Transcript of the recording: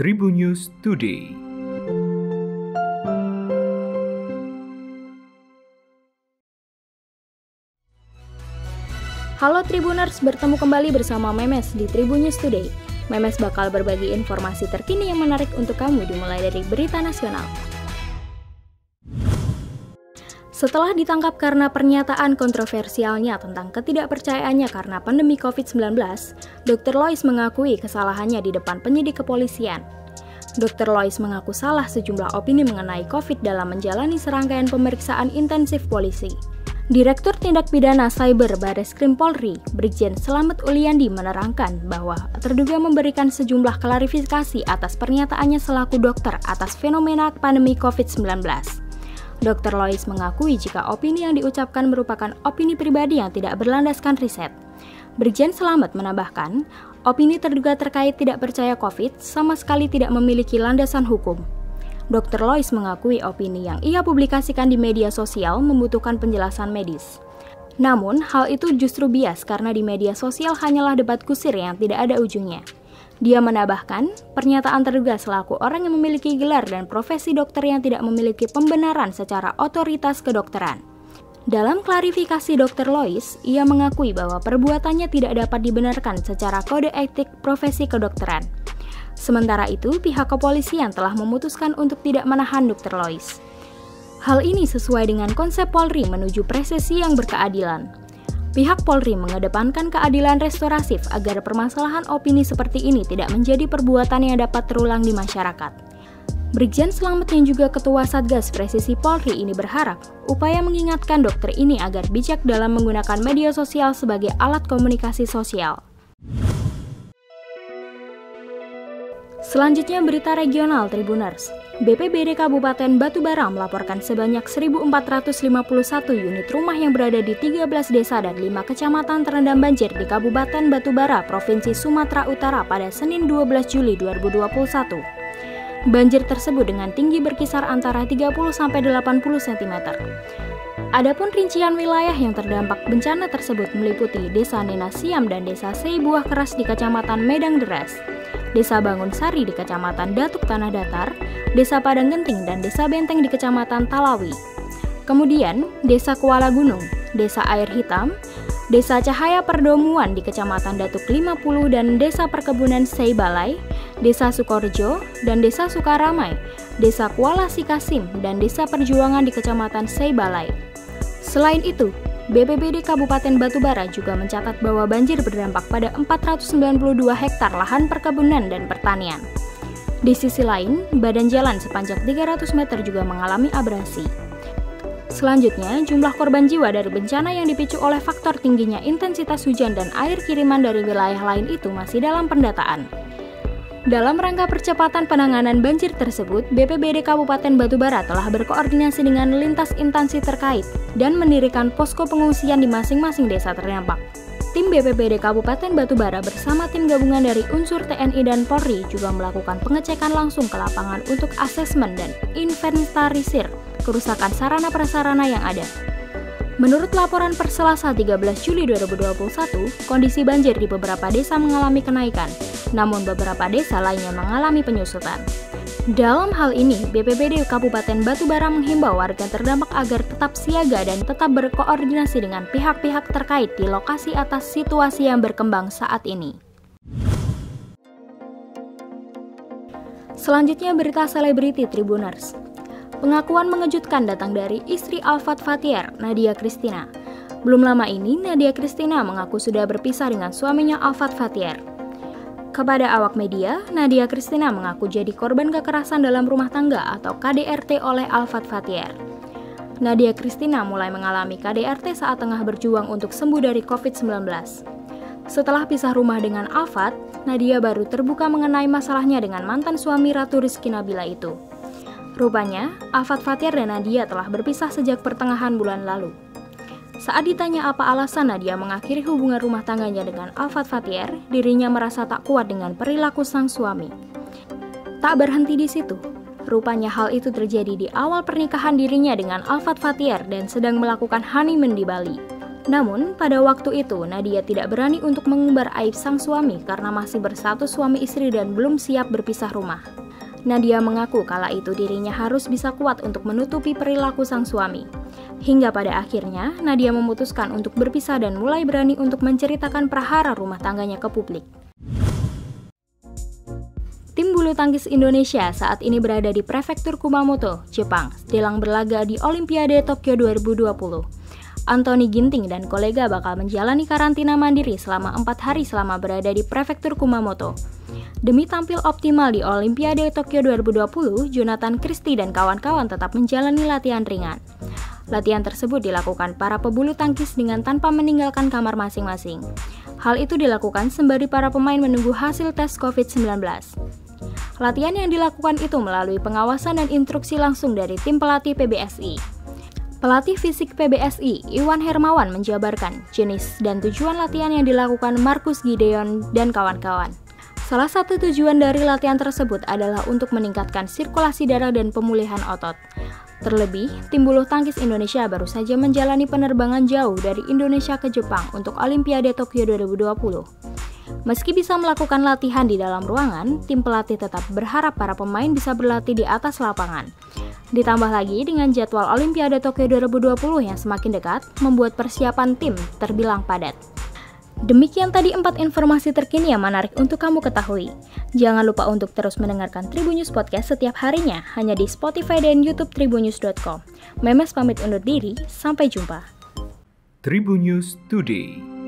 Tribun News Today. Halo Tribuners, bertemu kembali bersama Memes di Tribun News Today. Memes bakal berbagi informasi terkini yang menarik untuk kamu dimulai dari berita nasional. Setelah ditangkap karena pernyataan kontroversialnya tentang ketidakpercayaannya karena pandemi COVID-19, Dr. Lois mengakui kesalahannya di depan penyidik kepolisian. Dr. Lois mengaku salah sejumlah opini mengenai COVID dalam menjalani serangkaian pemeriksaan intensif polisi. Direktur Tindak Pidana Cyber Bareskrim Polri, Brigjen Slamet Uliandi menerangkan bahwa terduga memberikan sejumlah klarifikasi atas pernyataannya selaku dokter atas fenomena pandemi COVID-19. Dr. Lois mengakui jika opini yang diucapkan merupakan opini pribadi yang tidak berlandaskan riset. Brigjen Slamet menambahkan, opini terduga terkait tidak percaya COVID sama sekali tidak memiliki landasan hukum. Dr. Lois mengakui opini yang ia publikasikan di media sosial membutuhkan penjelasan medis. Namun, hal itu justru bias karena di media sosial hanyalah debat kusir yang tidak ada ujungnya. Dia menambahkan, pernyataan terduga selaku orang yang memiliki gelar dan profesi dokter yang tidak memiliki pembenaran secara otoritas kedokteran. Dalam klarifikasi Dr. Lois, ia mengakui bahwa perbuatannya tidak dapat dibenarkan secara kode etik profesi kedokteran. Sementara itu, pihak kepolisian telah memutuskan untuk tidak menahan Dr. Lois. Hal ini sesuai dengan konsep Polri menuju presisi yang berkeadilan. Pihak Polri mengedepankan keadilan restoratif agar permasalahan opini seperti ini tidak menjadi perbuatan yang dapat terulang di masyarakat. Brigjen Slamet yang juga Ketua Satgas Presisi Polri ini berharap upaya mengingatkan dokter ini agar bijak dalam menggunakan media sosial sebagai alat komunikasi sosial. Selanjutnya berita regional Tribuners. BPBD Kabupaten Batubara melaporkan sebanyak 1.451 unit rumah yang berada di 13 desa dan 5 kecamatan terendam banjir di Kabupaten Batubara, Provinsi Sumatera Utara pada Senin 12 Juli 2021. Banjir tersebut dengan tinggi berkisar antara 30-80 cm. Adapun rincian wilayah yang terdampak bencana tersebut meliputi Desa Nenasiam dan Desa Seibuah Keras di Kecamatan Medang Deras, Desa Bangun Sari di Kecamatan Datuk Tanah Datar, Desa Padang Genting dan Desa Benteng di Kecamatan Talawi. Kemudian, Desa Kuala Gunung, Desa Air Hitam, Desa Cahaya Perdomuan di Kecamatan Datuk 50 dan Desa Perkebunan Seibalai, Desa Sukorejo dan Desa Sukaramai, Desa Kuala Sikasim dan Desa Perjuangan di Kecamatan Seibalai. Selain itu, BPBD Kabupaten Batubara juga mencatat bahwa banjir berdampak pada 492 hektar lahan perkebunan dan pertanian. Di sisi lain, badan jalan sepanjang 300 meter juga mengalami abrasi. Selanjutnya, jumlah korban jiwa dari bencana yang dipicu oleh faktor tingginya intensitas hujan dan air kiriman dari wilayah lain itu masih dalam pendataan. Dalam rangka percepatan penanganan banjir tersebut, BPBD Kabupaten Batubara telah berkoordinasi dengan lintas instansi terkait dan mendirikan posko pengungsian di masing-masing desa terdampak. Tim BPBD Kabupaten Batubara bersama tim gabungan dari unsur TNI dan Polri juga melakukan pengecekan langsung ke lapangan untuk asesmen dan inventarisir kerusakan sarana-prasarana yang ada. Menurut laporan per Selasa 13 Juli 2021, kondisi banjir di beberapa desa mengalami kenaikan, namun beberapa desa lainnya mengalami penyusutan. Dalam hal ini, BPBD Kabupaten Batubara menghimbau warga terdampak agar tetap siaga dan tetap berkoordinasi dengan pihak-pihak terkait di lokasi atas situasi yang berkembang saat ini. Selanjutnya berita selebriti Tribuners. Pengakuan mengejutkan datang dari istri Alfat Fathier, Nadia Christina. Belum lama ini, Nadia Christina mengaku sudah berpisah dengan suaminya Alfat Fathier. Kepada awak media, Nadia Christina mengaku jadi korban kekerasan dalam rumah tangga atau KDRT oleh Alfat Fathier. Nadia Christina mulai mengalami KDRT saat tengah berjuang untuk sembuh dari COVID-19. Setelah pisah rumah dengan Alfat, Nadia baru terbuka mengenai masalahnya dengan mantan suami Ratu Rizky Nabila itu. Rupanya, Alfat Fathier dan Nadia telah berpisah sejak pertengahan bulan lalu. Saat ditanya apa alasan Nadia mengakhiri hubungan rumah tangganya dengan Alfat Fathier, dirinya merasa tak kuat dengan perilaku sang suami. Tak berhenti di situ. Rupanya hal itu terjadi di awal pernikahan dirinya dengan Alfat Fathier dan sedang melakukan honeymoon di Bali. Namun, pada waktu itu Nadia tidak berani untuk mengumbar aib sang suami karena masih berstatus suami istri dan belum siap berpisah rumah. Nadia mengaku kala itu dirinya harus bisa kuat untuk menutupi perilaku sang suami. Hingga pada akhirnya, Nadia memutuskan untuk berpisah dan mulai berani untuk menceritakan prahara rumah tangganya ke publik. Tim bulu tangkis Indonesia saat ini berada di Prefektur Kumamoto, Jepang, jelang berlaga di Olimpiade Tokyo 2020. Anthony Ginting dan kolega bakal menjalani karantina mandiri selama 4 hari selama berada di Prefektur Kumamoto. Demi tampil optimal di Olimpiade Tokyo 2020, Jonathan Christie dan kawan-kawan tetap menjalani latihan ringan. Latihan tersebut dilakukan para pebulu tangkis dengan tanpa meninggalkan kamar masing-masing. Hal itu dilakukan sembari para pemain menunggu hasil tes COVID-19. Latihan yang dilakukan itu melalui pengawasan dan instruksi langsung dari tim pelatih PBSI. Pelatih fisik PBSI, Iwan Hermawan menjabarkan jenis dan tujuan latihan yang dilakukan Markus Gideon dan kawan-kawan. Salah satu tujuan dari latihan tersebut adalah untuk meningkatkan sirkulasi darah dan pemulihan otot. Terlebih, tim bulu tangkis Indonesia baru saja menjalani penerbangan jauh dari Indonesia ke Jepang untuk Olimpiade Tokyo 2020. Meski bisa melakukan latihan di dalam ruangan, tim pelatih tetap berharap para pemain bisa berlatih di atas lapangan. Ditambah lagi dengan jadwal Olimpiade Tokyo 2020 yang semakin dekat, membuat persiapan tim terbilang padat. Demikian tadi 4 informasi terkini yang menarik untuk kamu ketahui. Jangan lupa untuk terus mendengarkan Tribun News Podcast setiap harinya, hanya di Spotify dan YouTube tribunnews.com. Memes pamit undur diri, sampai jumpa. Tribun News Today.